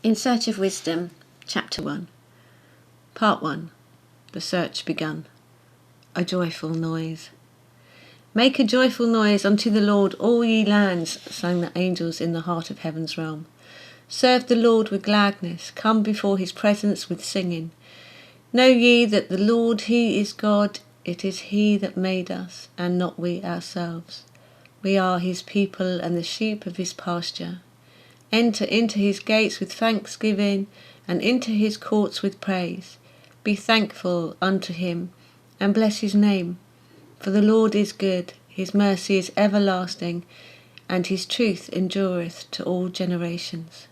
In Search of Wisdom, Chapter 1. Part 1. The Search Begun. A Joyful Noise. Make a joyful noise unto the Lord, all ye lands, sang the angels in the heart of heaven's realm. Serve the Lord with gladness, come before his presence with singing. Know ye that the Lord, he is God, it is he that made us, and not we ourselves. We are his people and the sheep of his pasture. Enter into his gates with thanksgiving, and into his courts with praise. Be thankful unto him, and bless his name. For the Lord is good, his mercy is everlasting, and his truth endureth to all generations.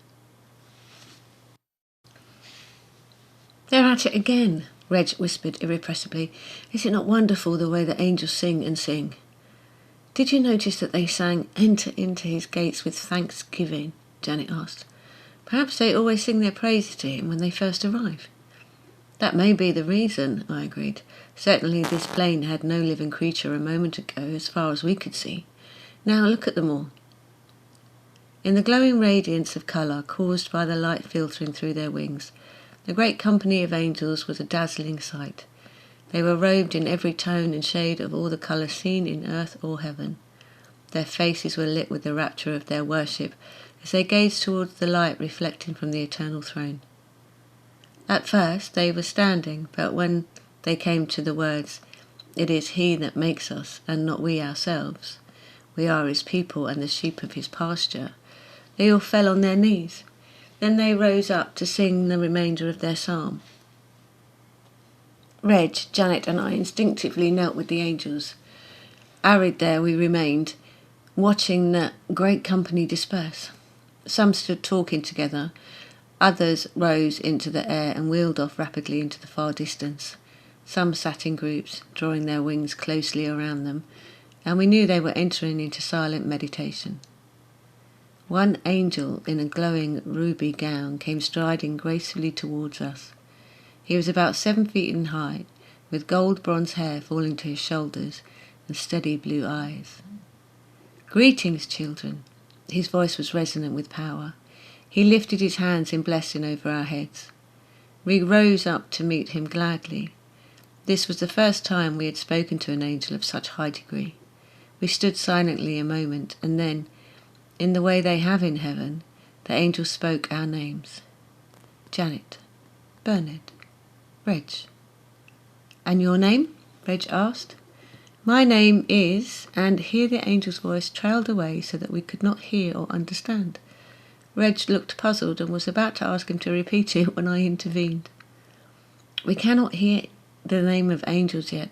They're at it again, Reg whispered irrepressibly. Is it not wonderful the way the angels sing and sing? Did you notice that they sang, Enter into his gates with thanksgiving? Janet asked. Perhaps they always sing their praises to him when they first arrive. That may be the reason, I agreed. Certainly this plane had no living creature a moment ago, as far as we could see. Now look at them all. In the glowing radiance of colour caused by the light filtering through their wings, the great company of angels was a dazzling sight. They were robed in every tone and shade of all the colours seen in earth or heaven. Their faces were lit with the rapture of their worship as they gazed towards the light reflecting from the eternal throne. At first they were standing, but when they came to the words, It is he that makes us, and not we ourselves. We are his people and the sheep of his pasture. They all fell on their knees. Then they rose up to sing the remainder of their psalm. Reg, Janet and I instinctively knelt with the angels. Arid there we remained, watching the great company disperse. Some stood talking together, others rose into the air and wheeled off rapidly into the far distance. Some sat in groups, drawing their wings closely around them, and we knew they were entering into silent meditation. One angel in a glowing ruby gown came striding gracefully towards us. He was about 7 feet in height, with gold bronze hair falling to his shoulders and steady blue eyes. Greetings, children. His voice was resonant with power. He lifted his hands in blessing over our heads. We rose up to meet him gladly. This was the first time we had spoken to an angel of such high degree. We stood silently a moment, and then, in the way they have in heaven, the angel spoke our names. Janet, Bernard, Reg. And your name? Reg asked. My name is, and here the angel's voice trailed away so that we could not hear or understand. Reg looked puzzled and was about to ask him to repeat it when I intervened. We cannot hear the name of angels yet.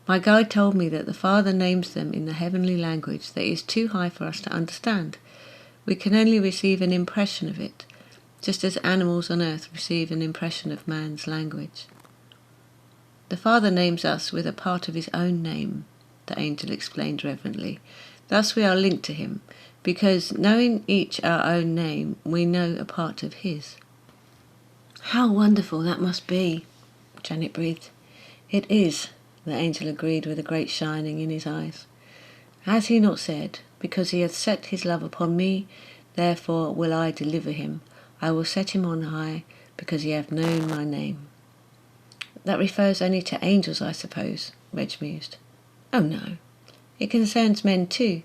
My guide told me that the Father names them in the heavenly language that is too high for us to understand. We can only receive an impression of it, just as animals on earth receive an impression of man's language. The Father names us with a part of his own name, the angel explained reverently. Thus we are linked to him, because knowing each our own name, we know a part of his. How wonderful that must be, Janet breathed. It is, the angel agreed with a great shining in his eyes. Has he not said, because he hath set his love upon me, therefore will I deliver him. I will set him on high, because he hath known my name. That refers only to angels, I suppose, Reg mused. Oh no, it concerns men too.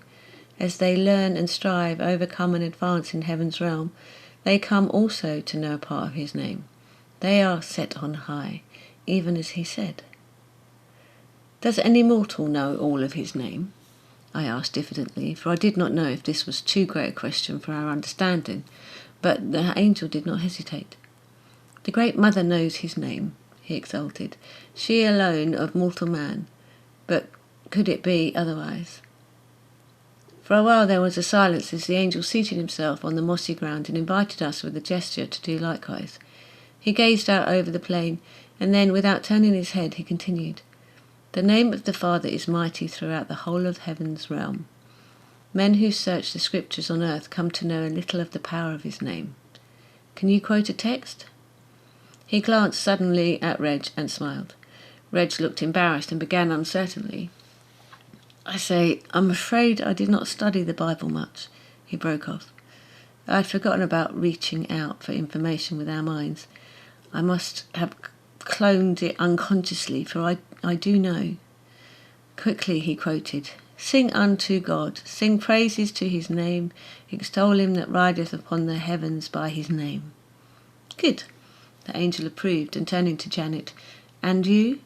As they learn and strive, overcome and advance in heaven's realm, they come also to know a part of his name. They are set on high, even as he said. Does any mortal know all of his name? I asked diffidently, for I did not know if this was too great a question for our understanding, but the angel did not hesitate. The great mother knows his name, he exulted, she alone of mortal man, but could it be otherwise? For a while there was a silence as the angel seated himself on the mossy ground and invited us with a gesture to do likewise. He gazed out over the plain, and then, without turning his head, he continued, The name of the Father is mighty throughout the whole of heaven's realm. Men who search the scriptures on earth come to know a little of the power of his name. Can you quote a text? He glanced suddenly at Reg and smiled. Reg looked embarrassed and began uncertainly. I say, I'm afraid I did not study the Bible much, he broke off. I'd forgotten about reaching out for information with our minds. I must have cloned it unconsciously, for I do know. Quickly he quoted, "Sing unto God, sing praises to his name, extol him that rideth upon the heavens by his name." Good, the angel approved, and turning to Janet, "And you?"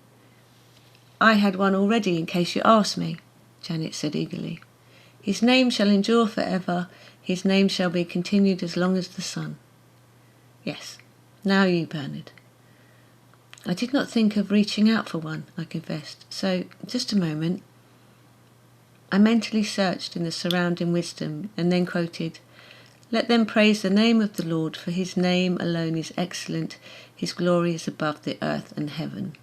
"I had one already in case you asked me," Janet said eagerly. "His name shall endure forever, his name shall be continued as long as the sun." "Yes, now you, Bernard." "I did not think of reaching out for one," I confessed, "so just a moment." I mentally searched in the surrounding wisdom and then quoted, "Let them praise the name of the Lord, for his name alone is excellent, his glory is above the earth and heaven."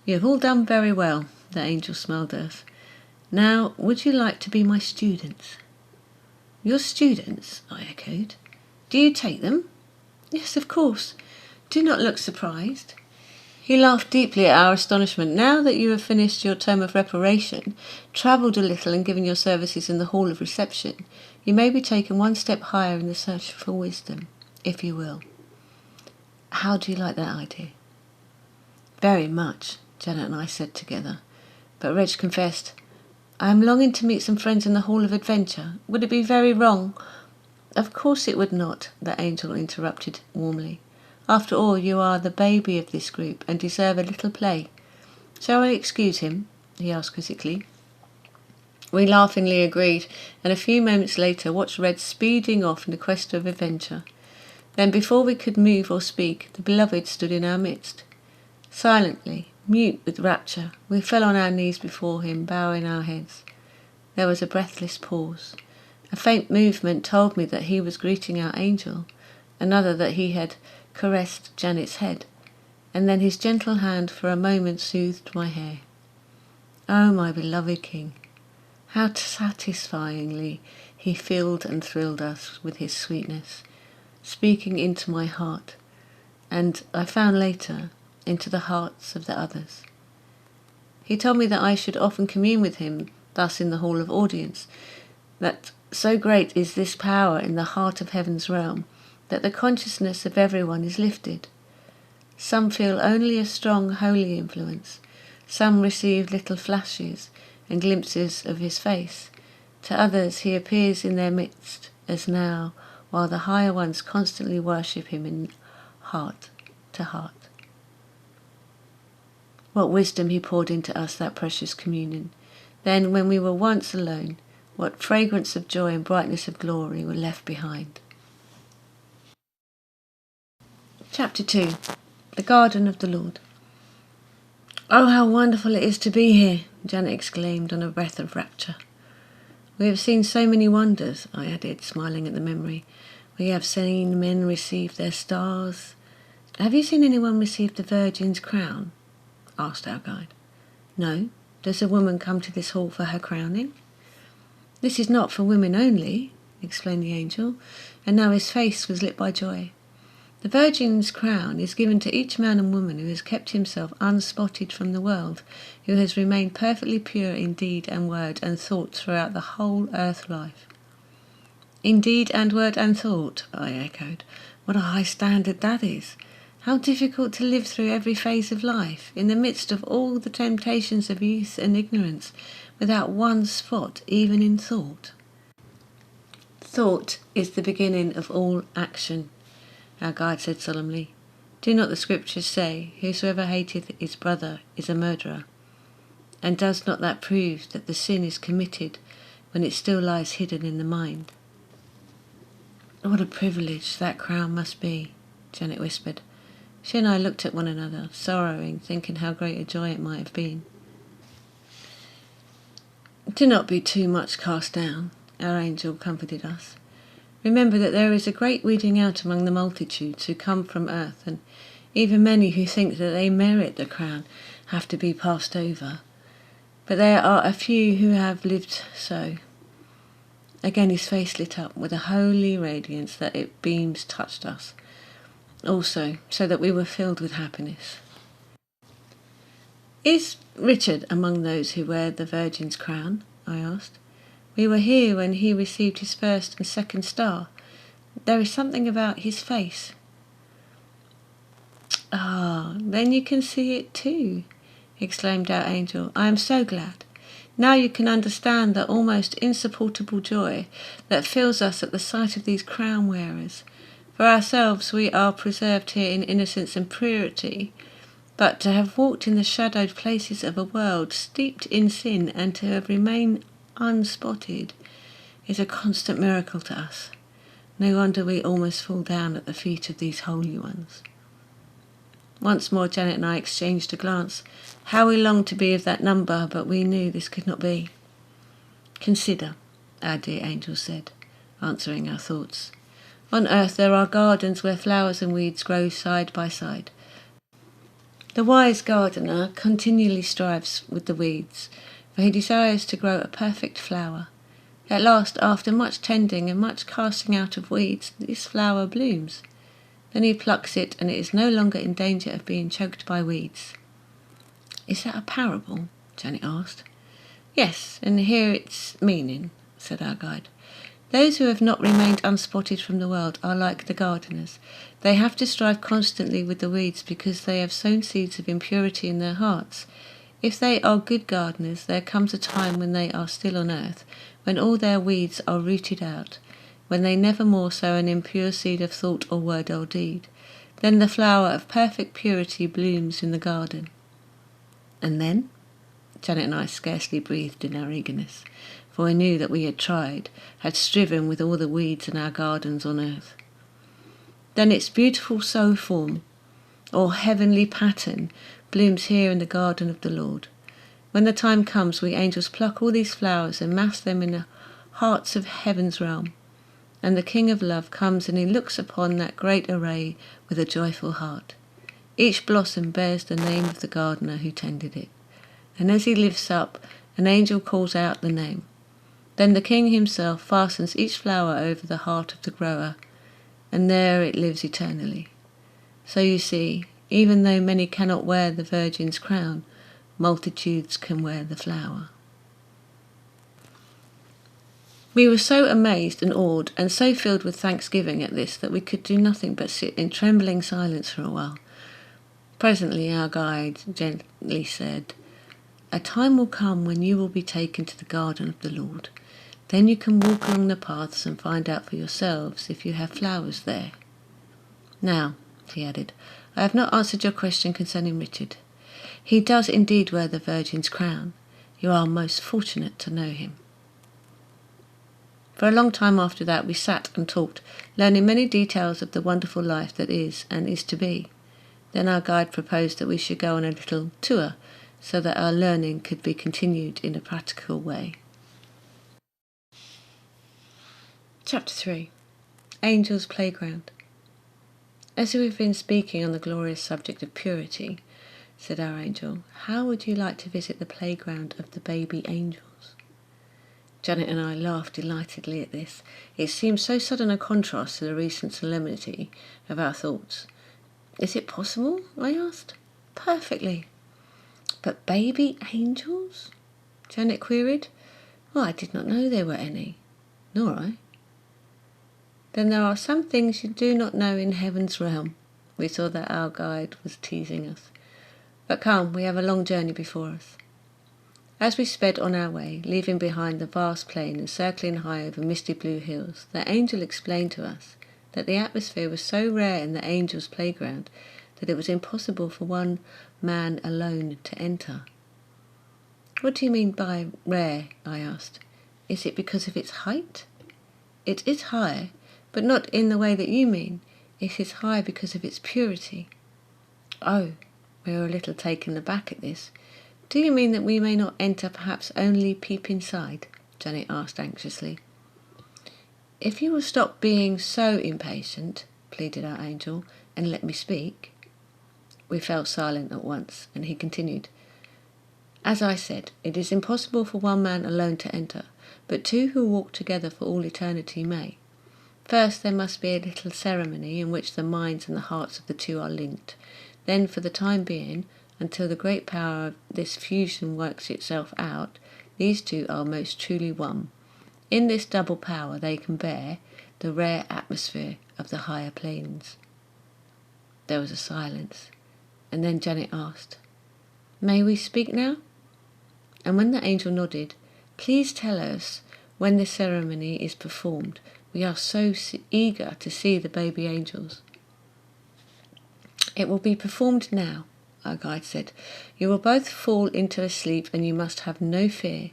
"You have all done very well," the angel smiled at us. "Now, would you like to be my students?" "Your students?" I echoed. "Do you take them?" "Yes, of course. Do not look surprised." He laughed deeply at our astonishment. "Now that you have finished your term of reparation, travelled a little and given your services in the hall of reception, you may be taken one step higher in the search for wisdom, if you will." How do you like that idea? "Very much," Janet and I said together. But Reg confessed, "I am longing to meet some friends in the Hall of Adventure. Would it be very wrong?" "Of course it would not," the angel interrupted warmly. "After all, you are the baby of this group and deserve a little play. Shall I excuse him?" he asked quizzically. We laughingly agreed, and a few moments later watched Red speeding off in the quest of adventure. Then, before we could move or speak, the beloved stood in our midst. Silently, mute with rapture, we fell on our knees before him, bowing our heads. There was a breathless pause. A faint movement told me that he was greeting our angel, another that he had caressed Janet's head, and then his gentle hand for a moment soothed my hair. Oh, my beloved King, how satisfyingly he filled and thrilled us with his sweetness, speaking into my heart, and, I found later, into the hearts of the others. He told me that I should often commune with him thus in the hall of audience, that so great is this power in the heart of heaven's realm, that the consciousness of everyone is lifted. Some feel only a strong holy influence, some receive little flashes and glimpses of his face. To others he appears in their midst as now, while the higher ones constantly worship him in heart to heart. What wisdom he poured into us, that precious communion. Then, when we were once alone, what fragrance of joy and brightness of glory were left behind. Chapter 2. The Garden of the Lord. "Oh, how wonderful it is to be here," Janet exclaimed on a breath of rapture. "We have seen so many wonders," I added, smiling at the memory. "We have seen men receive their stars." "Have you seen anyone receive the Virgin's crown?" asked our guide. "No. Does a woman come to this hall for her crowning?" "This is not for women only," explained the angel, and now his face was lit by joy. "The Virgin's crown is given to each man and woman who has kept himself unspotted from the world, who has remained perfectly pure in deed and word and thought throughout the whole earth life." "In deed and word and thought," I echoed. "What a high standard that is! How difficult to live through every phase of life, in the midst of all the temptations of youth and ignorance, without one spot even in thought." "Thought is the beginning of all action," our guide said solemnly. "Do not the scriptures say, 'Whosoever hateth his brother is a murderer'? And does not that prove that the sin is committed when it still lies hidden in the mind?" "What a privilege that crown must be," Janet whispered. She and I looked at one another, sorrowing, thinking how great a joy it might have been. "Do not be too much cast down," our angel comforted us. "Remember that there is a great weeding out among the multitudes who come from earth, and even many who think that they merit the crown have to be passed over. But there are a few who have lived so." Again his face lit up with a holy radiance that its beams touched us, also, so that we were filled with happiness. "Is Richard among those who wear the Virgin's crown?" I asked. "We were here when he received his first and second star, There is something about his face. Ah, then you can see it too, exclaimed our angel. I am so glad. Now you can understand the almost insupportable joy that fills us at the sight of these crown wearers. For ourselves we are preserved here in innocence and purity, but to have walked in the shadowed places of a world steeped in sin and to have remained unspotted is a constant miracle to us. No wonder we almost fall down at the feet of these holy ones. Once more Janet and I exchanged a glance. How we longed to be of that number, but we knew this could not be. Consider, our dear angel said, answering our thoughts. On earth there are gardens where flowers and weeds grow side by side. The wise gardener continually strives with the weeds, for he desires to grow a perfect flower. At last, after much tending and much casting out of weeds, this flower blooms. Then he plucks it, and it is no longer in danger of being choked by weeds. Is that a parable? Janet asked. Yes, and hear its meaning, said our guide. Those who have not remained unspotted from the world are like the gardeners. They have to strive constantly with the weeds because they have sown seeds of impurity in their hearts. If they are good gardeners, there comes a time when they are still on earth, when all their weeds are rooted out, when they never more sow an impure seed of thought or word or deed. Then the flower of perfect purity blooms in the garden. And then? Janet and I scarcely breathed in our eagerness, for we knew that we had tried, had striven with all the weeds in our gardens on earth. Then its beautiful soul form, or heavenly pattern, blooms here in the garden of the Lord. When the time comes, we angels pluck all these flowers and mass them in the hearts of heaven's realm. And the King of Love comes and he looks upon that great array with a joyful heart. Each blossom bears the name of the gardener who tended it. And as he lifts up, an angel calls out the name. Then the King himself fastens each flower over the heart of the grower, and there it lives eternally. So you see, even though many cannot wear the Virgin's crown, multitudes can wear the flower. We were so amazed and awed and so filled with thanksgiving at this that we could do nothing but sit in trembling silence for a while. Presently our guide gently said, A time will come when you will be taken to the garden of the Lord. Then you can walk along the paths and find out for yourselves if you have flowers there. Now, he added, I have not answered your question concerning Richard. He does indeed wear the Virgin's crown. You are most fortunate to know him. For a long time after that we sat and talked, learning many details of the wonderful life that is and is to be. Then our guide proposed that we should go on a little tour, so that our learning could be continued in a practical way. Chapter 3. Angels' Playground. As we have been speaking on the glorious subject of purity, said our angel, how would you like to visit the playground of the baby angels? Janet and I laughed delightedly at this. It seemed so sudden a contrast to the recent solemnity of our thoughts. Is it possible? I asked. Perfectly. But baby angels? Janet queried. Well, I did not know there were any. Nor I. Then there are some things you do not know in heaven's realm. We saw that our guide was teasing us. But come, we have a long journey before us. As we sped on our way, leaving behind the vast plain and circling high over misty blue hills, the angel explained to us that the atmosphere was so rare in the angels' playground that it was impossible for one man alone to enter. What do you mean by rare? I asked. Is it because of its height? It is high, but not in the way that you mean. It is high because of its purity. Oh, we were a little taken aback at this. Do you mean that we may not enter, perhaps only peep inside? Janet asked anxiously. If you will stop being so impatient, pleaded our angel, and let me speak. We fell silent at once, and he continued. As I said, it is impossible for one man alone to enter, but two who walk together for all eternity may. First there must be a little ceremony in which the minds and the hearts of the two are linked. Then, for the time being, until the great power of this fusion works itself out, these two are most truly one. In this double power they can bear, the rare atmosphere of the higher planes. There was a silence, and then Janet asked, "May we speak now?" And when the angel nodded, "Please tell us when this ceremony is performed. We are so eager to see the baby angels." "It will be performed now," our guide said. "You will both fall into a sleep and you must have no fear.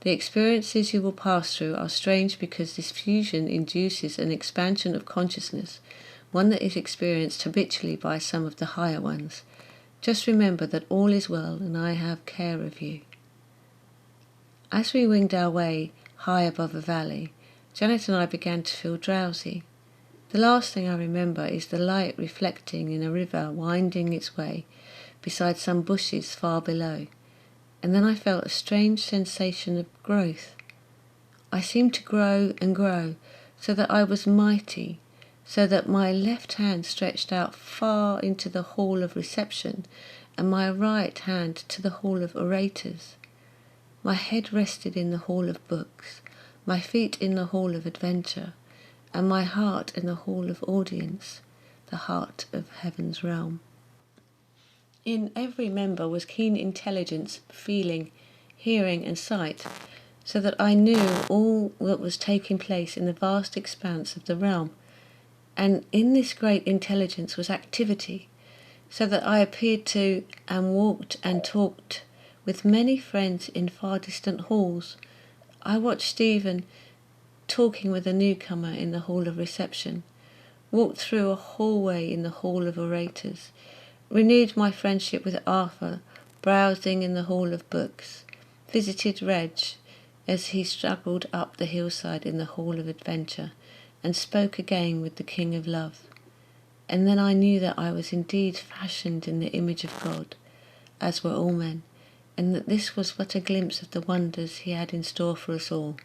The experiences you will pass through are strange because this fusion induces an expansion of consciousness, one that is experienced habitually by some of the higher ones. Just remember that all is well and I have care of you." As we winged our way high above a valley, Janet and I began to feel drowsy. The last thing I remember is the light reflecting in a river winding its way beside some bushes far below, and then I felt a strange sensation of growth. I seemed to grow and grow, so that I was mighty, so that my left hand stretched out far into the hall of reception, and my right hand to the hall of orators. My head rested in the hall of books, my feet in the hall of adventure, and my heart in the hall of audience, the heart of heaven's realm. In every member was keen intelligence, feeling, hearing and sight, so that I knew all that was taking place in the vast expanse of the realm, and in this great intelligence was activity, so that I appeared to and walked and talked with many friends in far distant halls. I watched Stephen talking with a newcomer in the hall of reception, walked through a hallway in the hall of orators, renewed my friendship with Arthur, browsing in the hall of books, visited Reg as he struggled up the hillside in the hall of adventure, and spoke again with the King of Love. And then I knew that I was indeed fashioned in the image of God, as were all men, and that this was but a glimpse of the wonders he had in store for us all.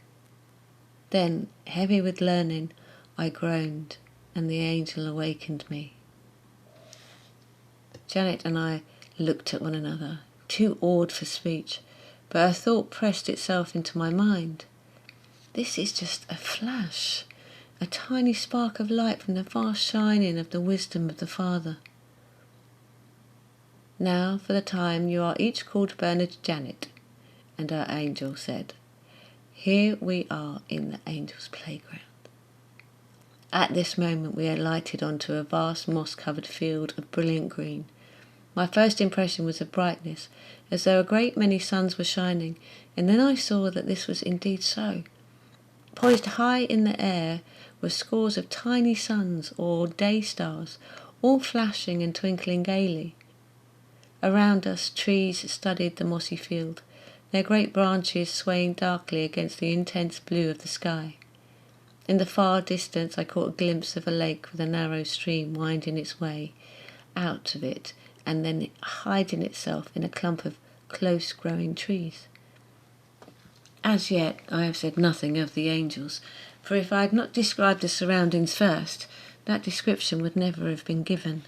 Then, heavy with learning, I groaned, and the angel awakened me. Janet and I looked at one another, too awed for speech, but a thought pressed itself into my mind. This is just a flash, a tiny spark of light from the vast shining of the wisdom of the Father. "Now, for the time, you are each called Bernard Janet," and our angel said. "Here we are in the angels' playground." At this moment we alighted onto a vast moss-covered field of brilliant green. My first impression was of brightness, as though a great many suns were shining, and then I saw that this was indeed so. Poised high in the air were scores of tiny suns or day stars, all flashing and twinkling gaily. Around us trees studded the mossy field, their great branches swaying darkly against the intense blue of the sky. In the far distance I caught a glimpse of a lake with a narrow stream winding its way out of it and then hiding itself in a clump of close-growing trees. As yet I have said nothing of the angels, for if I had not described the surroundings first, that description would never have been given.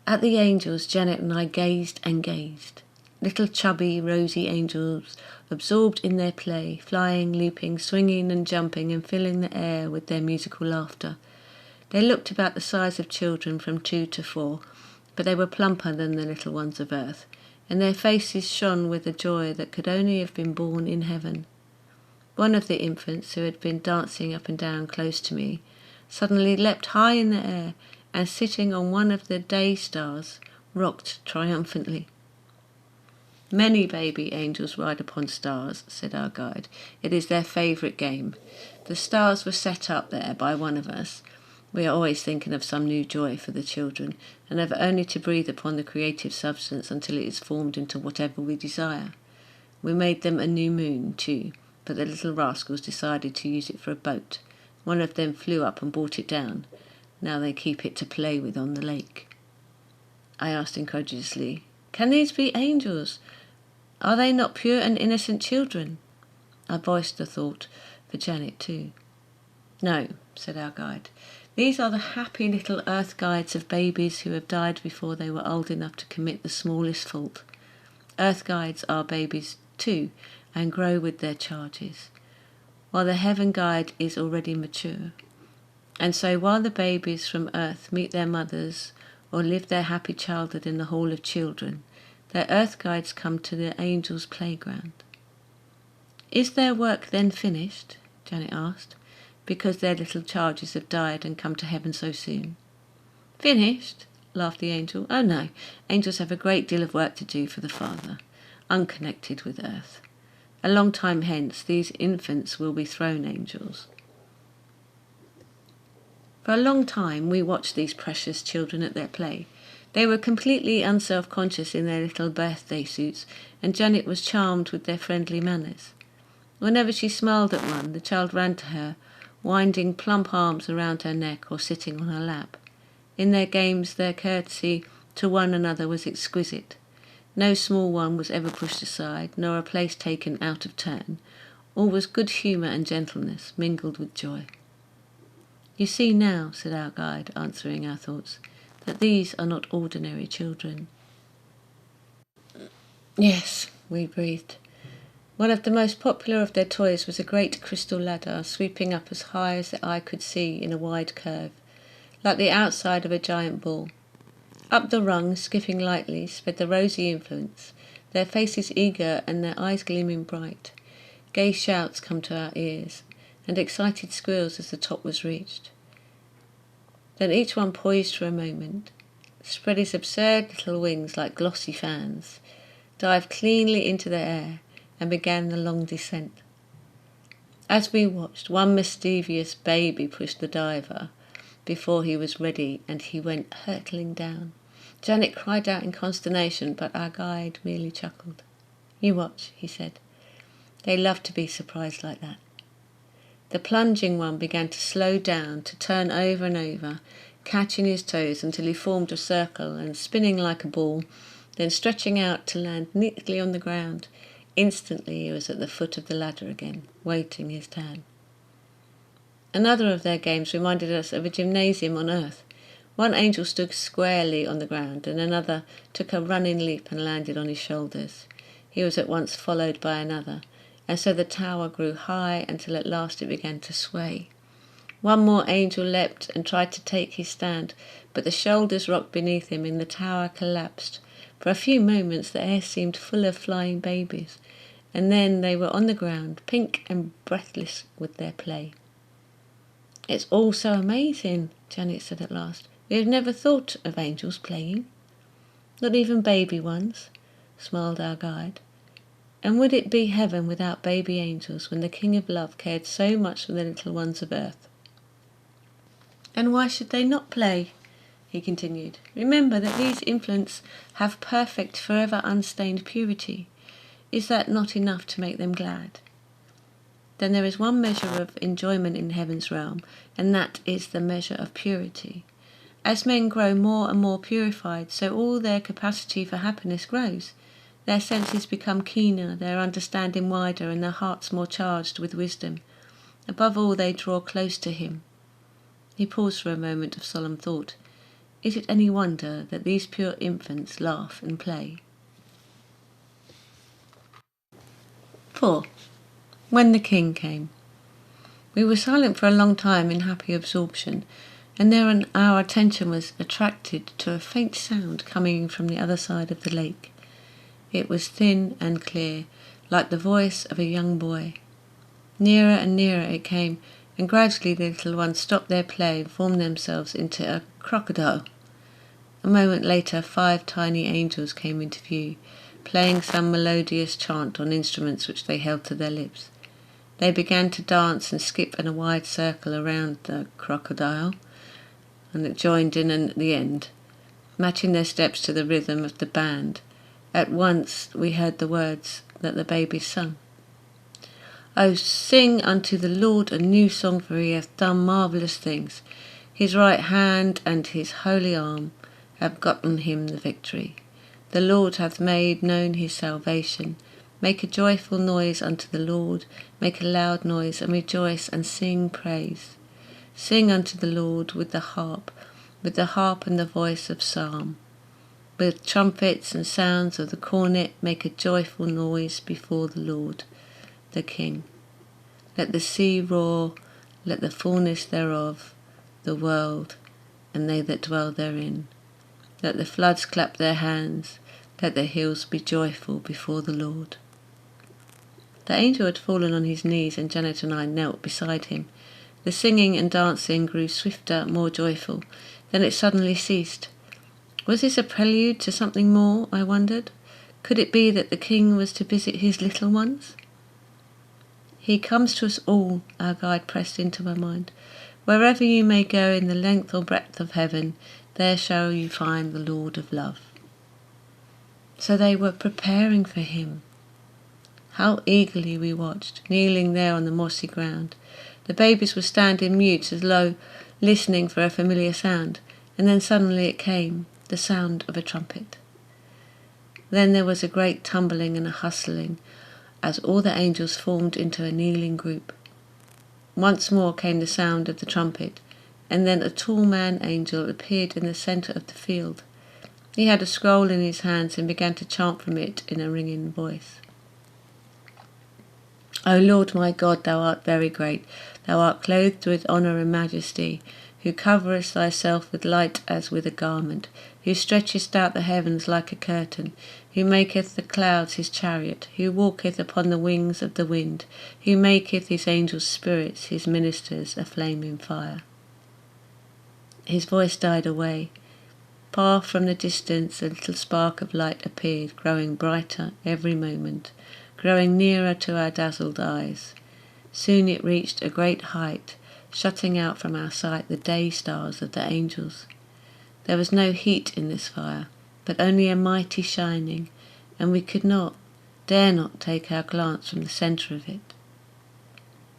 At the angels, Janet and I gazed and gazed. Little chubby, rosy angels, absorbed in their play, flying, leaping, swinging and jumping and filling the air with their musical laughter. They looked about the size of children from 2 to 4, but they were plumper than the little ones of earth, and their faces shone with a joy that could only have been born in heaven. One of the infants, who had been dancing up and down close to me, suddenly leapt high in the air and, sitting on one of the day stars, rocked triumphantly. "Many baby angels ride upon stars," said our guide. "It is their favourite game. The stars were set up there by one of us. We are always thinking of some new joy for the children, and have only to breathe upon the creative substance until it is formed into whatever we desire. We made them a new moon, too, but the little rascals decided to use it for a boat. One of them flew up and brought it down. Now they keep it to play with on the lake." I asked incredulously, "Can these be angels? Are they not pure and innocent children?" I voiced the thought for Janet too. "No," said our guide. "These are the happy little earth guides of babies who have died before they were old enough to commit the smallest fault. Earth guides are babies too, and grow with their charges. while the heaven guide is already mature. And so while the babies from earth meet their mothers or live their happy childhood in the hall of children, their earth guides come to the angels' playground. Is their work then finished? Janet asked, because their little charges have died and come to heaven so soon. Finished? Laughed the angel. Oh no, angels have a great deal of work to do for the Father, unconnected with earth. A long time hence, these infants will be throne angels. For a long time we watched these precious children at their play. They were completely unself-conscious in their little birthday suits, and Janet was charmed with their friendly manners. Whenever she smiled at one, the child ran to her, winding plump arms around her neck or sitting on her lap. In their games, their courtesy to one another was exquisite. No small one was ever pushed aside, nor a place taken out of turn. All was good humour and gentleness, mingled with joy. You see now, said our guide, answering our thoughts, that these are not ordinary children. Yes, we breathed. One of the most popular of their toys was a great crystal ladder, sweeping up as high as the eye could see in a wide curve, like the outside of a giant ball. Up the rung, skipping lightly, sped the rosy infants, their faces eager and their eyes gleaming bright. Gay shouts come to our ears, and excited squeals as the top was reached. Then each one poised for a moment, spread his absurd little wings like glossy fans, dived cleanly into the air, and began the long descent. As we watched, one mischievous baby pushed the diver before he was ready, and he went hurtling down. Janet cried out in consternation, but our guide merely chuckled. You watch, he said. They love to be surprised like that. The plunging one began to slow down, to turn over and over, catching his toes until he formed a circle and spinning like a ball, then stretching out to land neatly on the ground. Instantly he was at the foot of the ladder again, waiting his turn. Another of their games reminded us of a gymnasium on earth. One angel stood squarely on the ground, and another took a running leap and landed on his shoulders. He was at once followed by another, and so the tower grew high until at last it began to sway. One more angel leapt and tried to take his stand, but the shoulders rocked beneath him and the tower collapsed. For a few moments the air seemed full of flying babies, and then they were on the ground, pink and breathless with their play. It's all so amazing, Janet said at last. We have never thought of angels playing. Not even baby ones, smiled our guide. And would it be heaven without baby angels when the King of Love cared so much for the little ones of earth? And why should they not play? He continued. Remember that these infants have perfect, forever unstained purity. Is that not enough to make them glad? Then there is one measure of enjoyment in heaven's realm, and that is the measure of purity. As men grow more and more purified, so all their capacity for happiness grows. Their senses become keener, their understanding wider, and their hearts more charged with wisdom. Above all, they draw close to him. He paused for a moment of solemn thought. Is it any wonder that these pure infants laugh and play? 4. When the king came. We were silent for a long time in happy absorption, and then our attention was attracted to a faint sound coming from the other side of the lake. It was thin and clear, like the voice of a young boy. Nearer and nearer it came, and gradually the little ones stopped their play and formed themselves into a crocodile. A moment later 5 tiny angels came into view, playing some melodious chant on instruments which they held to their lips. They began to dance and skip in a wide circle around the crocodile, and it joined in at the end, matching their steps to the rhythm of the band. At once we heard the words that the babies sung. Oh, sing unto the Lord a new song, for he hath done marvellous things. His right hand and his holy arm have gotten him the victory. The Lord hath made known his salvation. Make a joyful noise unto the Lord, make a loud noise, and rejoice, and sing praise. Sing unto the Lord with the harp and the voice of psalm. With trumpets and sounds of the cornet make a joyful noise before the Lord, the King. Let the sea roar, let the fullness thereof, the world, and they that dwell therein. Let the floods clap their hands, let the hills be joyful before the Lord. The angel had fallen on his knees, and Janet and I knelt beside him. The singing and dancing grew swifter, more joyful. Then it suddenly ceased. Was this a prelude to something more, I wondered? Could it be that the king was to visit his little ones? He comes to us all, our guide pressed into my mind. Wherever you may go in the length or breadth of heaven, there shall you find the Lord of love. So they were preparing for him. How eagerly we watched, kneeling there on the mossy ground. The babies were standing mute as though listening for a familiar sound, and then suddenly it came, the sound of a trumpet. Then there was a great tumbling and a hustling, as all the angels formed into a kneeling group. Once more came the sound of the trumpet, and then a tall man-angel appeared in the centre of the field. He had a scroll in his hands and began to chant from it in a ringing voice. O Lord my God, thou art very great. Thou art clothed with honour and majesty, who coverest thyself with light as with a garment, who stretchest out the heavens like a curtain, who maketh the clouds his chariot, who walketh upon the wings of the wind, who maketh his angels spirits, his ministers a flaming fire. His voice died away. Far from the distance a little spark of light appeared, growing brighter every moment, growing nearer to our dazzled eyes. Soon it reached a great height, shutting out from our sight the day stars of the angels. There was no heat in this fire, but only a mighty shining, and we could not, dare not take our glance from the centre of it.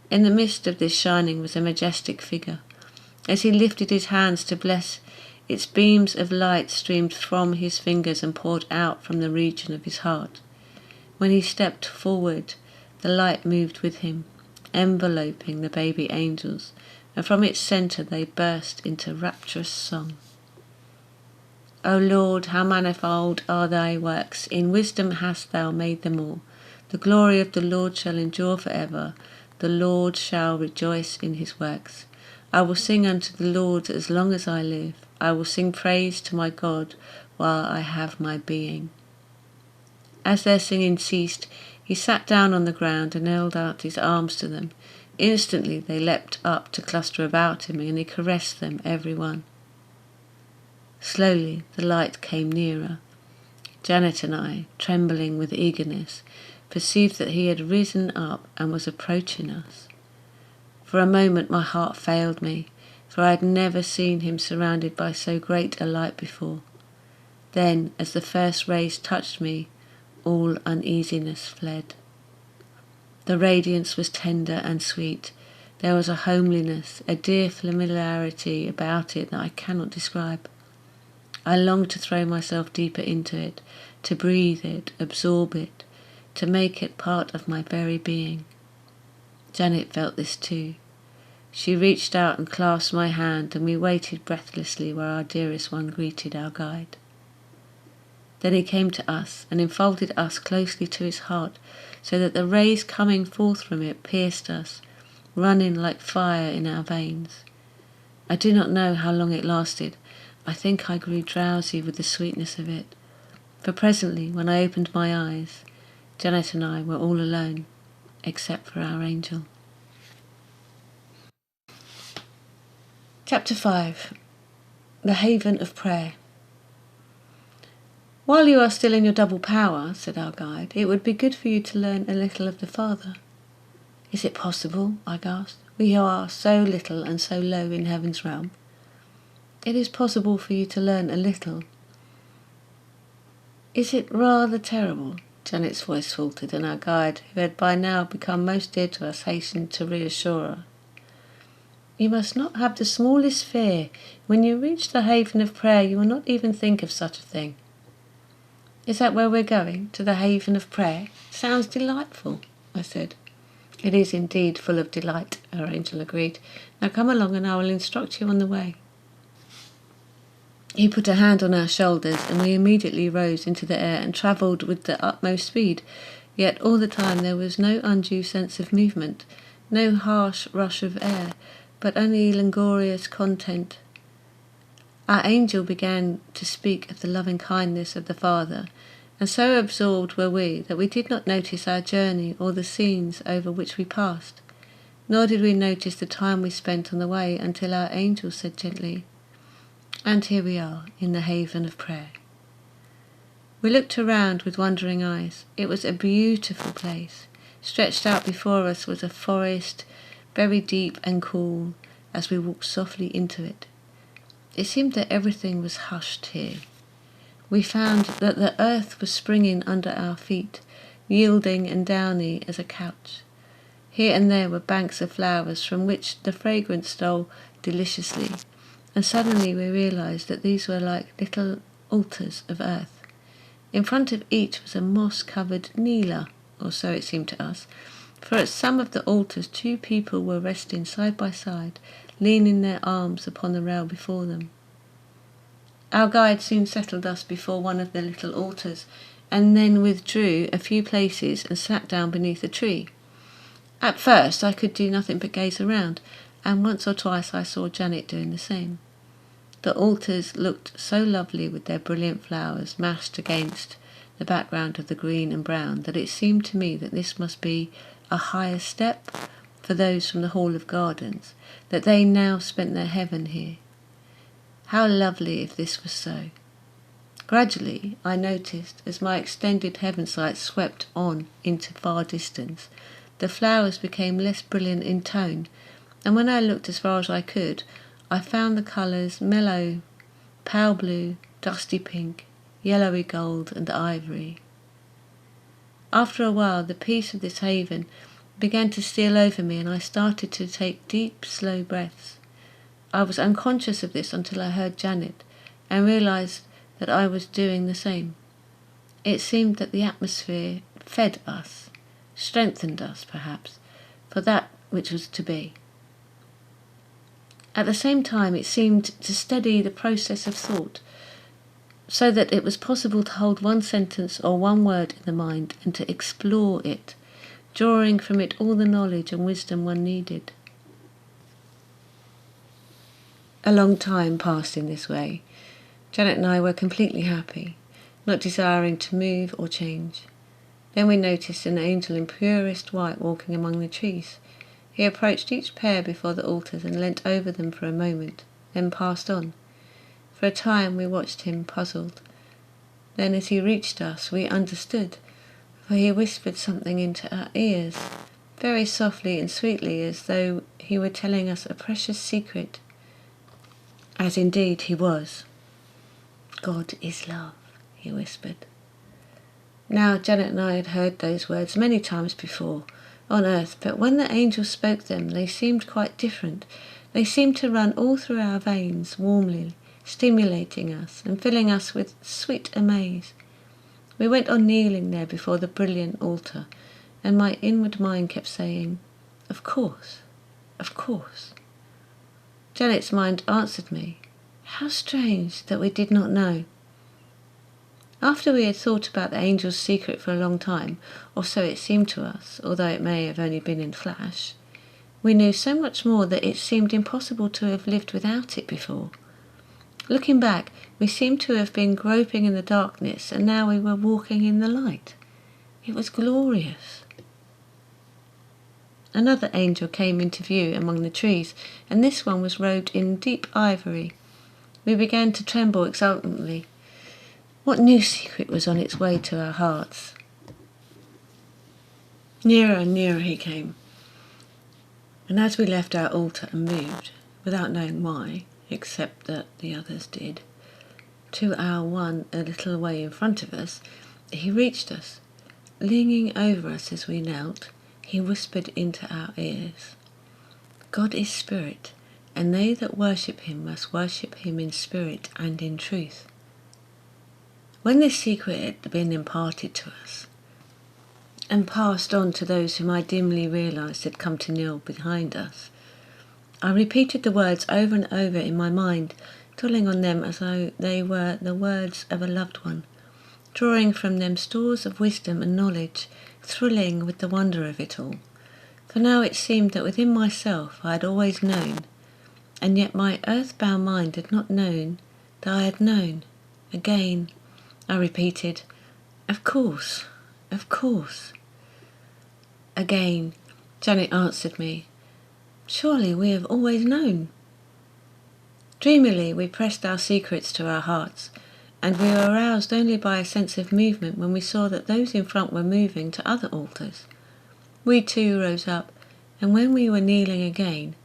In the midst of this shining was a majestic figure. As he lifted his hands to bless, its beams of light streamed from his fingers and poured out from the region of his heart. When he stepped forward, the light moved with him, enveloping the baby angels, and from its centre they burst into rapturous song. O Lord, how manifold are thy works! In wisdom hast thou made them all. The glory of the Lord shall endure for ever. The Lord shall rejoice in his works. I will sing unto the Lord as long as I live. I will sing praise to my God while I have my being. As their singing ceased, he sat down on the ground and held out his arms to them. Instantly they leapt up to cluster about him, and he caressed them, every one. Slowly the light came nearer. Janet and I, trembling with eagerness, perceived that he had risen up and was approaching us. For a moment my heart failed me, for I had never seen him surrounded by so great a light before. Then, as the first rays touched me, all uneasiness fled. The radiance was tender and sweet. There was a homeliness, a dear familiarity about it that I cannot describe. I longed to throw myself deeper into it, to breathe it, absorb it, to make it part of my very being. Janet felt this too. She reached out and clasped my hand, and we waited breathlessly where our dearest one greeted our guide. Then he came to us and enfolded us closely to his heart, so that the rays coming forth from it pierced us, running like fire in our veins. I do not know how long it lasted. I think I grew drowsy with the sweetness of it, for presently, when I opened my eyes, Janet and I were all alone, except for our angel. Chapter 5. The Haven of Prayer. While you are still in your double power, said our guide, it would be good for you to learn a little of the Father. Is it possible? I gasped. We are so little and so low in heaven's realm. It is possible for you to learn a little. Is it rather terrible? Janet's voice faltered, and our guide, who had by now become most dear to us, hastened to reassure her. You must not have the smallest fear. When you reach the haven of prayer, you will not even think of such a thing. Is that where we're going? To the haven of prayer? Sounds delightful, I said. It is indeed full of delight, our angel agreed. Now come along and I will instruct you on the way. He put a hand on our shoulders, and we immediately rose into the air and travelled with the utmost speed, yet all the time there was no undue sense of movement. no harsh rush of air, but only languorous content. Our angel began to speak of the loving kindness of the Father, and so absorbed were we that we did not notice our journey or the scenes over which we passed, nor did we notice the time we spent on the way until our angel said gently, "And here we are in the haven of prayer." We looked around with wondering eyes. It was a beautiful place. Stretched out before us was a forest, very deep and cool, as we walked softly into it. It seemed that everything was hushed here. We found that the earth was springing under our feet, yielding and downy as a couch. Here and there were banks of flowers from which the fragrance stole deliciously, and suddenly we realized that these were like little altars of earth. In front of each was a moss-covered Nila, or so it seemed to us, for at some of the altars 2 people were resting side by side, leaning their arms upon the rail before them. Our guide soon settled us before one of the little altars, and then withdrew a few places and sat down beneath a tree. At first I could do nothing but gaze around, and once or twice I saw Janet doing the same. The altars looked so lovely with their brilliant flowers massed against the background of the green and brown that it seemed to me that this must be a higher step for those from the Hall of Gardens, that they now spent their heaven here. How lovely if this was so! Gradually I noticed, as my extended heaven sight swept on into far distance, the flowers became less brilliant in tone, and when I looked as far as I could, I found the colours mellow, pale blue, dusty pink, yellowy gold and ivory. After a while the peace of this haven began to steal over me, and I started to take deep, slow breaths. I was unconscious of this until I heard Janet, and realised that I was doing the same. It seemed that the atmosphere fed us, strengthened us, perhaps, for that which was to be. At the same time, it seemed to steady the process of thought, so that it was possible to hold one sentence or one word in the mind and to explore it, drawing from it all the knowledge and wisdom one needed. A long time passed in this way. Janet and I were completely happy, not desiring to move or change. Then we noticed an angel in purest white walking among the trees. He approached each pair before the altars and leant over them for a moment, then passed on. For a time we watched him, puzzled. Then as he reached us, we understood, for he whispered something into our ears, very softly and sweetly, as though he were telling us a precious secret, as indeed he was. "God is love," he whispered. Now Janet and I had heard those words many times before on earth, but when the angel spoke them they seemed quite different. They seemed to run all through our veins warmly, stimulating us and filling us with sweet amaze. We went on kneeling there before the brilliant altar, and my inward mind kept saying, "Of course, of course." Janet's mind answered me, "How strange that we did not know." After we had thought about the angel's secret for a long time, or so it seemed to us, although it may have only been in flash, we knew so much more that it seemed impossible to have lived without it before. Looking back, we seemed to have been groping in the darkness, and now we were walking in the light. It was glorious. Another angel came into view among the trees, and this one was robed in deep ivory. We began to tremble exultantly. What new secret was on its way to our hearts? Nearer and nearer he came, and as we left our altar and moved, without knowing why, except that the others did, to our one a little way in front of us, he reached us. Leaning over us as we knelt, he whispered into our ears, "God is spirit, and they that worship him must worship him in spirit and in truth." When this secret had been imparted to us, and passed on to those whom I dimly realised had come to kneel behind us, I repeated the words over and over in my mind, dwelling on them as though they were the words of a loved one, drawing from them stores of wisdom and knowledge, thrilling with the wonder of it all. For now it seemed that within myself I had always known, and yet my earth-bound mind had not known that I had known. Again, I repeated, "Of course, of course." Again, Janet answered me, "Surely we have always known." Dreamily we pressed our secrets to our hearts, and we were aroused only by a sense of movement when we saw that those in front were moving to other altars. We too rose up, and when we were kneeling again,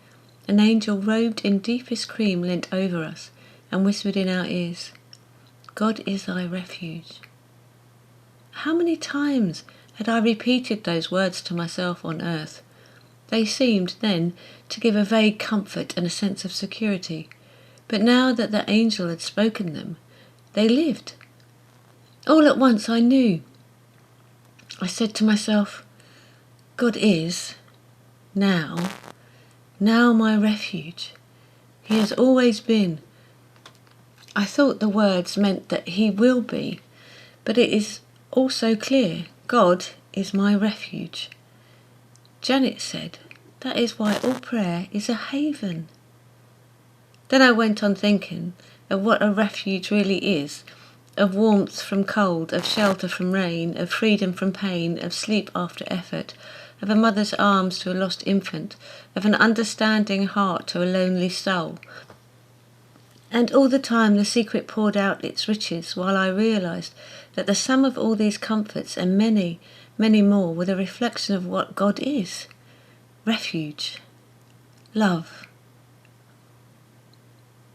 an angel robed in deepest cream leant over us and whispered in our ears, "God is thy refuge." How many times had I repeated those words to myself on earth? They seemed then to give a vague comfort and a sense of security, but now that the angel had spoken them, they lived. All at once I knew. I said to myself, "God is, now my refuge. He has always been." I thought the words meant that he will be, but it is also clear. God is my refuge. Janet said, that is why all prayer is a haven. Then I went on thinking of what a refuge really is, of warmth from cold, of shelter from rain, of freedom from pain, of sleep after effort, of a mother's arms to a lost infant, of an understanding heart to a lonely soul. And all the time the secret poured out its riches, while I realized that the sum of all these comforts and many, many more were the reflection of what God is. Refuge. Love.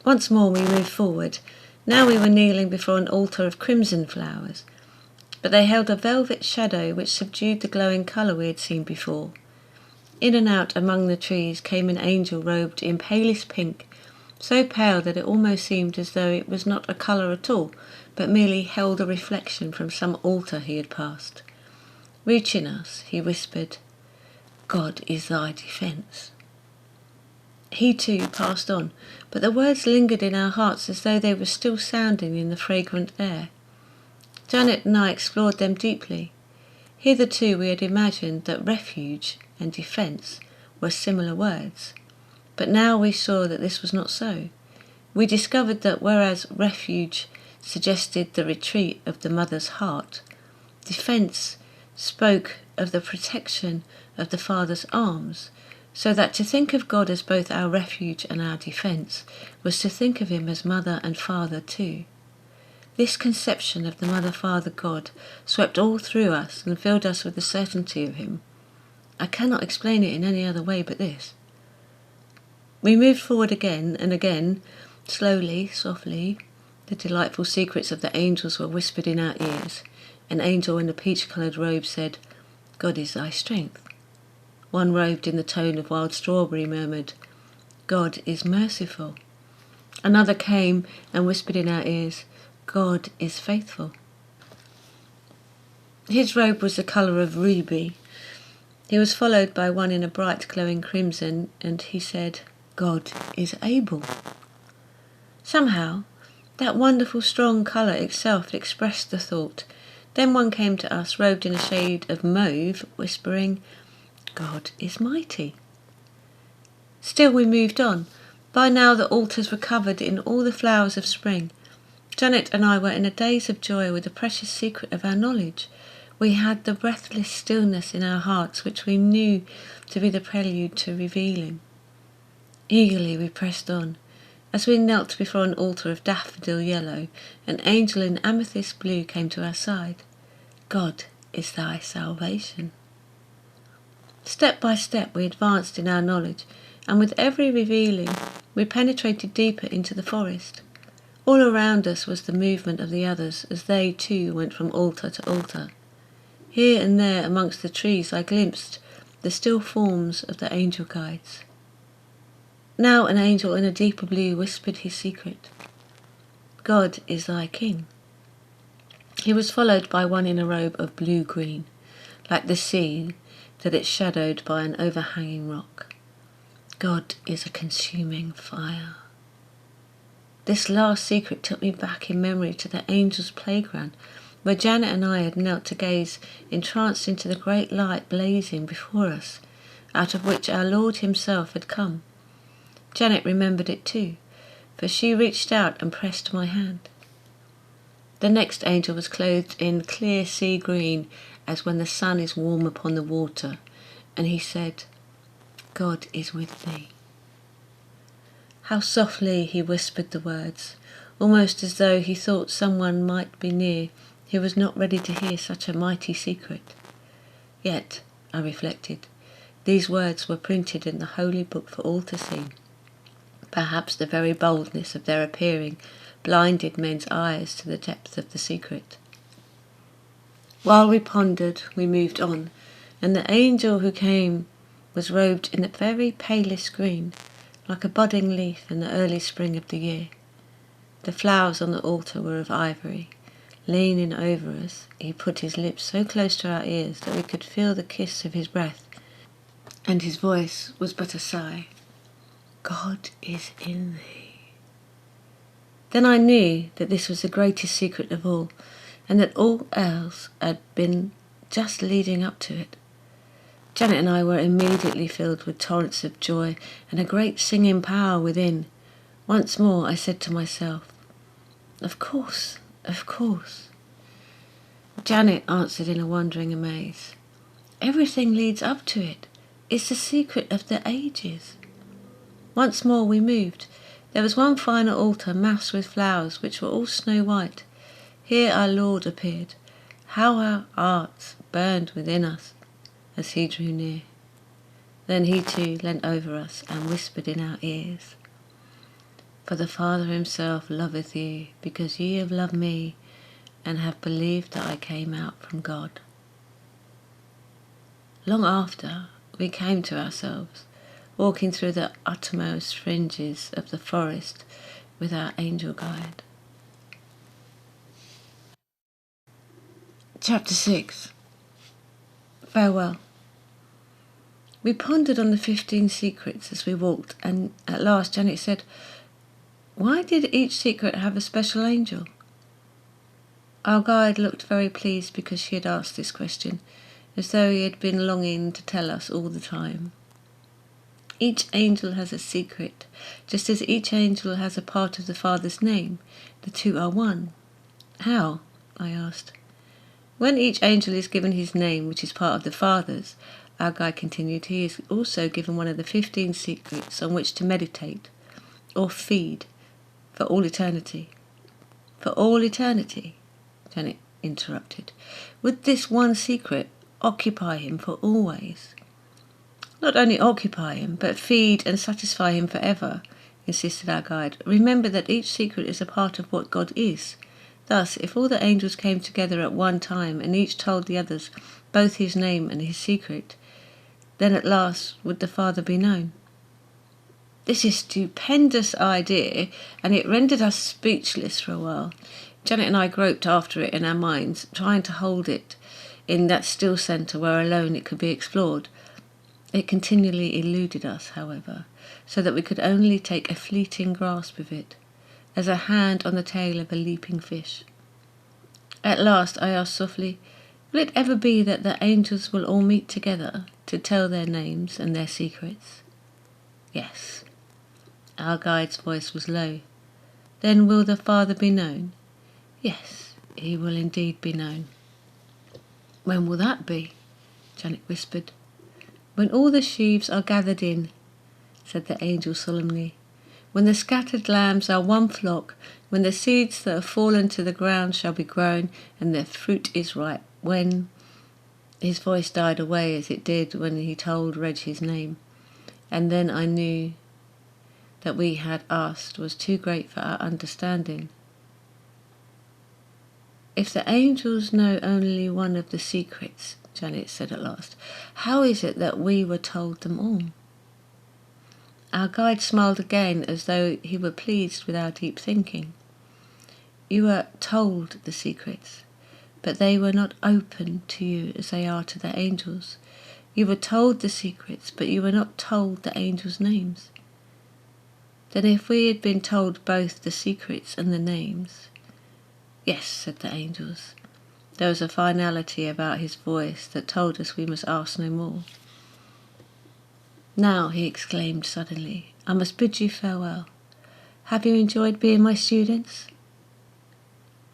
Once more we moved forward. Now we were kneeling before an altar of crimson flowers, but they held a velvet shadow which subdued the glowing colour we had seen before. In and out among the trees came an angel robed in palest pink, so pale that it almost seemed as though it was not a colour at all, but merely held a reflection from some altar he had passed. Reaching us, he whispered, "God is thy defence." He too passed on, but the words lingered in our hearts as though they were still sounding in the fragrant air. Janet and I explored them deeply. Hitherto we had imagined that refuge and defence were similar words, but now we saw that this was not so. We discovered that whereas refuge suggested the retreat of the mother's heart, defence spoke of the protection of the father's arms, so that to think of God as both our refuge and our defence was to think of him as mother and father too. This conception of the mother-father God swept all through us and filled us with the certainty of him. I cannot explain it in any other way but this. We moved forward again and again, slowly, softly. The delightful secrets of the angels were whispered in our ears. An angel in a peach-coloured robe said, "God is thy strength." One robed in the tone of wild strawberry murmured, "God is merciful." Another came and whispered in our ears, "God is faithful." His robe was the colour of ruby. He was followed by one in a bright glowing crimson, and he said, "God is able." Somehow, that wonderful strong colour itself expressed the thought. Then one came to us, robed in a shade of mauve, whispering, "God is mighty." Still we moved on. By now the altars were covered in all the flowers of spring. Janet and I were in a daze of joy with the precious secret of our knowledge. We had the breathless stillness in our hearts which we knew to be the prelude to revealing. Eagerly we pressed on. As we knelt before an altar of daffodil yellow, an angel in amethyst blue came to our side. "God is thy salvation." Step by step we advanced in our knowledge, and with every revealing we penetrated deeper into the forest. All around us was the movement of the others as they too went from altar to altar. Here and there amongst the trees I glimpsed the still forms of the angel guides. Now an angel in a deeper blue whispered his secret. "God is thy king." He was followed by one in a robe of blue-green, like the sea that is shadowed by an overhanging rock. "God is a consuming fire." This last secret took me back in memory to the angels' playground, where Janet and I had knelt to gaze entranced into the great light blazing before us. out of which our Lord himself had come. Janet remembered it too, for she reached out and pressed my hand. The next angel was clothed in clear sea green, as when the sun is warm upon the water, and he said, "God is with thee." How softly he whispered the words, almost as though he thought someone might be near who was not ready to hear such a mighty secret. Yet, I reflected, these words were printed in the holy book for all to see. Perhaps the very boldness of their appearing blinded men's eyes to the depth of the secret. While we pondered, we moved on, and the angel who came was robed in the very palest green, like a budding leaf in the early spring of the year. The flowers on the altar were of ivory. Leaning over us, he put his lips so close to our ears that we could feel the kiss of his breath, and his voice was but a sigh. "God is in thee." Then I knew that this was the greatest secret of all, and that all else had been just leading up to it. Janet and I were immediately filled with torrents of joy and a great singing power within. Once more I said to myself, "Of course, of course." Janet answered in a wondering amaze, "Everything leads up to it. It's the secret of the ages." Once more we moved. There was one final altar massed with flowers which were all snow white. Here our Lord appeared. How our hearts burned within us as he drew near. Then he too leant over us and whispered in our ears, "For the Father himself loveth you, because ye have loved me, and have believed that I came out from God." Long after, we came to ourselves, walking through the uttermost fringes of the forest with our angel guide. Chapter 6. Farewell. We pondered on the 15 secrets as we walked, and at last Janet said, "Why did each secret have a special angel?" Our guide looked very pleased because she had asked this question, as though he had been longing to tell us all the time. "Each angel has a secret, just as each angel has a part of the Father's name. The two are one." "How?" I asked. "When each angel is given his name, which is part of the Father's," our guide continued, "he is also given one of the 15 secrets on which to meditate, or feed, for all eternity." "For all eternity?" Janet interrupted. "Would this one secret occupy him for always?" "Not only occupy him, but feed and satisfy him forever," insisted our guide. "Remember that each secret is a part of what God is. Thus, if all the angels came together at one time and each told the others both his name and his secret, then at last would the Father be known." This is a stupendous idea, and it rendered us speechless for a while. Janet and I groped after it in our minds, trying to hold it in that still centre where alone it could be explored. It continually eluded us, however, so that we could only take a fleeting grasp of it, as a hand on the tail of a leaping fish. At last I asked softly, "Will it ever be that the angels will all meet together to tell their names and their secrets?" "Yes." Our guide's voice was low. "Then will the Father be known?" "Yes, he will indeed be known." "When will that be?" Janet whispered. "When all the sheaves are gathered in," said the angel solemnly. "When the scattered lambs are one flock, when the seeds that have fallen to the ground shall be grown, and their fruit is ripe, when—" His voice died away as it did when he told Reg his name, and then I knew that we had asked was too great for our understanding. "If the angels know only one of the secrets," Janet said at last, "how is it that we were told them all?" Our guide smiled again as though he were pleased with our deep thinking. "You were told the secrets, but they were not open to you as they are to the angels. You were told the secrets, but you were not told the angels' names." "Then if we had been told both the secrets and the names—" "Yes," said the angels. There was a finality about his voice that told us we must ask no more. Now, he exclaimed suddenly, I must bid you farewell. Have you enjoyed being my students?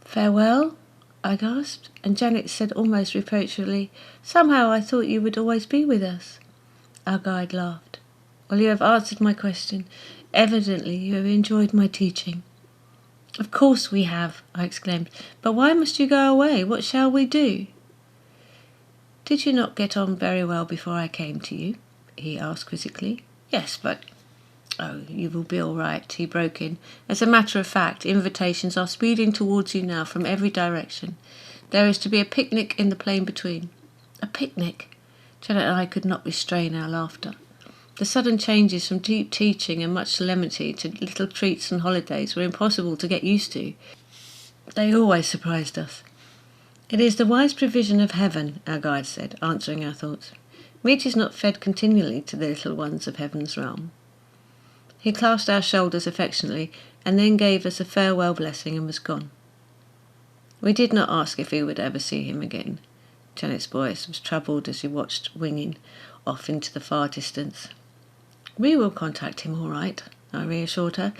Farewell? I gasped, and Janet said almost reproachfully, Somehow I thought you would always be with us. Our guide laughed. Well, you have answered my question. Evidently you have enjoyed my teaching. Of course we have, I exclaimed. But why must you go away? What shall we do? Did you not get on very well before I came to you? He asked quizzically. Yes, but... Oh, you will be all right, he broke in. As a matter of fact, invitations are speeding towards you now from every direction. There is to be a picnic in the plain between. A picnic? Janet and I could not restrain our laughter. The sudden changes from deep teaching and much solemnity to little treats and holidays were impossible to get used to. They always surprised us. It is the wise provision of heaven, our guide said, answering our thoughts. Meat is not fed continually to the little ones of heaven's realm. He clasped our shoulders affectionately and then gave us a farewell blessing and was gone. We did not ask if we would ever see him again. Janet's voice was troubled as she watched winging off into the far distance. We will contact him all right, I reassured her.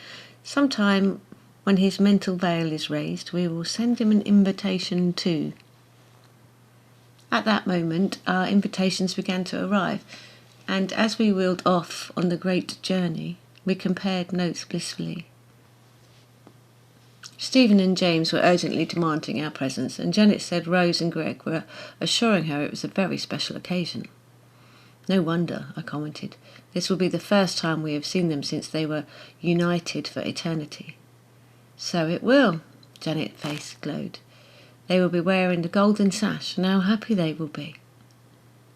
Sometime when his mental veil is raised, we will send him an invitation too. At that moment, our invitations began to arrive, and as we wheeled off on the great journey, we compared notes blissfully. Stephen and James were urgently demanding our presence, and Janet said Rose and Greg were assuring her it was a very special occasion. No wonder, I commented. This will be the first time we have seen them since they were united for eternity. So it will, Janet's face glowed. They will be wearing the golden sash, and how happy they will be.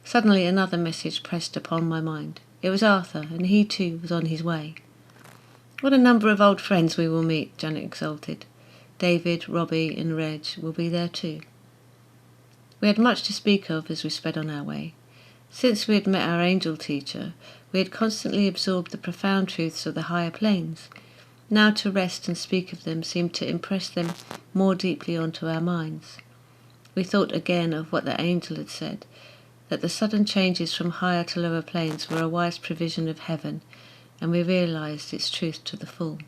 Suddenly another message pressed upon my mind. It was Arthur, and he too was on his way. What a number of old friends we will meet, Janet exulted. David, Robbie and Reg will be there too. We had much to speak of as we sped on our way. Since we had met our angel teacher, we had constantly absorbed the profound truths of the higher planes. Now to rest and speak of them seemed to impress them more deeply onto our minds. We thought again of what the angel had said, that the sudden changes from higher to lower planes were a wise provision of heaven, and we realized its truth to the full.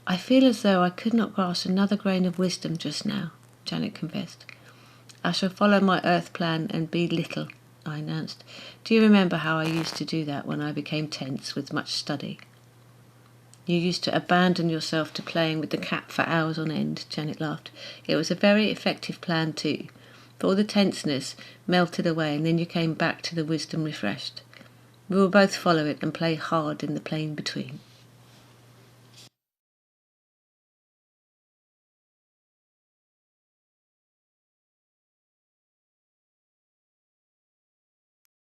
I feel as though I could not grasp another grain of wisdom just now, Janet confessed. I shall follow my earth plan and be little, I announced. Do you remember how I used to do that when I became tense with much study? You used to abandon yourself to playing with the cat for hours on end, Janet laughed. It was a very effective plan too, for all the tenseness melted away and then you came back to the wisdom refreshed. We will both follow it and play hard in the plain between.